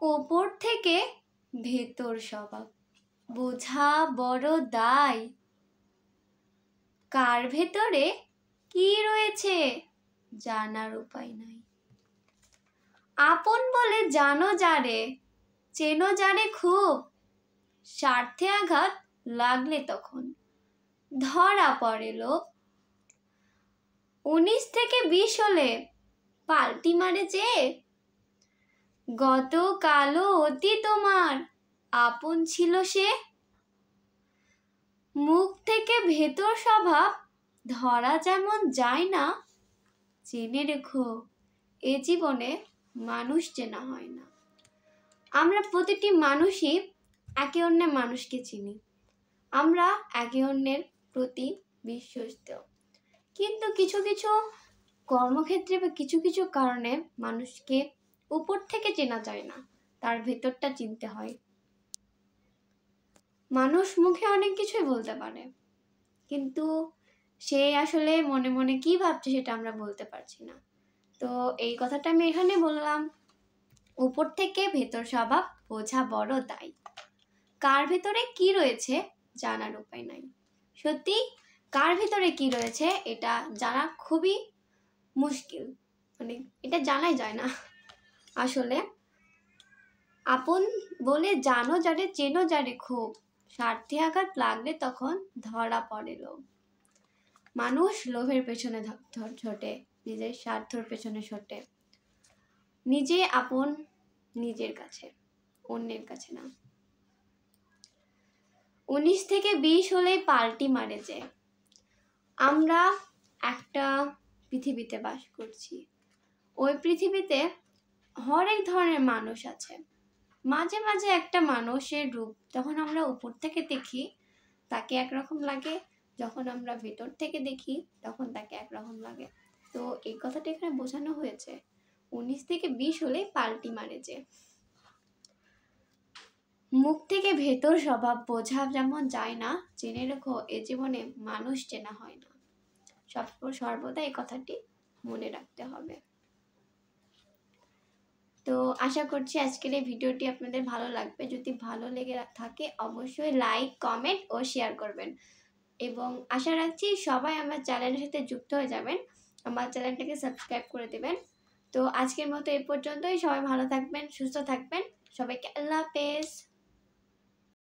ওপর থেকে ভেতর স্বভাব বোঝা বড় দায়। কার ভেতরে কি রয়েছে জানার উপায় নাই। আপন বলে জানো যারে, চেনো যারে খুব, স্বার্থে আঘাত লাগলে তখন ধরা পড়ে লোক। 19 থেকে 20 হলে পাল্টি মারে যে, গত কালো অতি তোমার আপন ছিল সে। মুখ থেকে ভেতর স্বভাব ধরা যেমন যায় না, জেনে রেখো এ জীবনে মানুষ চেনা হয় না। আমরা প্রতিটি মানুষই একে অন্যের মানুষকে চিনি, আমরা একে অন্যের প্রতি বিশ্বস্ত, কিন্তু কিছু কিছু কর্মক্ষেত্রে বা কিছু কিছু কারণে মানুষকে উপর থেকে চেনা যায় না, তার ভেতরটা চিনতে হয়। মানুষ মুখে অনেক কিছুই বলতে পারে, কিন্তু সে আসলে মনে মনে কি ভাবছে সেটা আমরা বলতে পারছি না। তো এই কথাটা আমি এখানে বললাম, উপর থেকে ভেতর স্বভাব বোঝা বড় দায়। কার ভেতরে কি রয়েছে জানার উপায় নাই। সত্যি কার ভেতরে কি রয়েছে এটা জানা খুবই মুশকিল, মানে এটা জানাই যায় না। আসলে আপন বলে জানো যারে, চেনো যারে খুব, স্বার্থে আঘাত লাগলে তখন ধরা পড়ে লোক। মানুষ লোভের পেছনে ছোটে, নিজের স্বার্থের পেছনে ছোটে। নিজে আপন নিজের কাছে, অন্যের কাছে না। 19 থেকে 20 হলেই পাল্টি মারে যে। আমরা একটা পৃথিবীতে বাস করছি, ওই পৃথিবীতে হরেক ধরনের মানুষ আছে। মাঝে মাঝে একটা মানুষের রূপ যখন আমরা উপর থেকে দেখি তাকে একরকম লাগে, যখন আমরা ভেতর থেকে দেখি তখন তাকে একরকম লাগে। তো এই কথাটা এখানে বোঝানো হয়েছে, 19 থেকে 20 হলেই পাল্টি মারে যে। মুখ থেকে ভেতর স্বভাব বোঝা যেমন যায় না, জেনে রেখো এ জীবনে মানুষ চেনা হয় না। সর্বদা এই কথাটি মনে রাখতে হবে। তো আশা করছি আজকের এই ভিডিওটি আপনাদের ভালো লাগবে। যদি ভালো লেগে থাকে অবশ্যই লাইক, কমেন্ট ও শেয়ার করবেন, এবং আশা রাখছি সবাই আমার চ্যানেলের সাথে যুক্ত হয়ে যাবেন, আমার চ্যানেলটাকে সাবস্ক্রাইব করে দেবেন। তো আজকের মতো এই পর্যন্তই। সবাই ভালো থাকবেন, সুস্থ থাকবেন। সবাইকে আল্লাহ হাফেজ।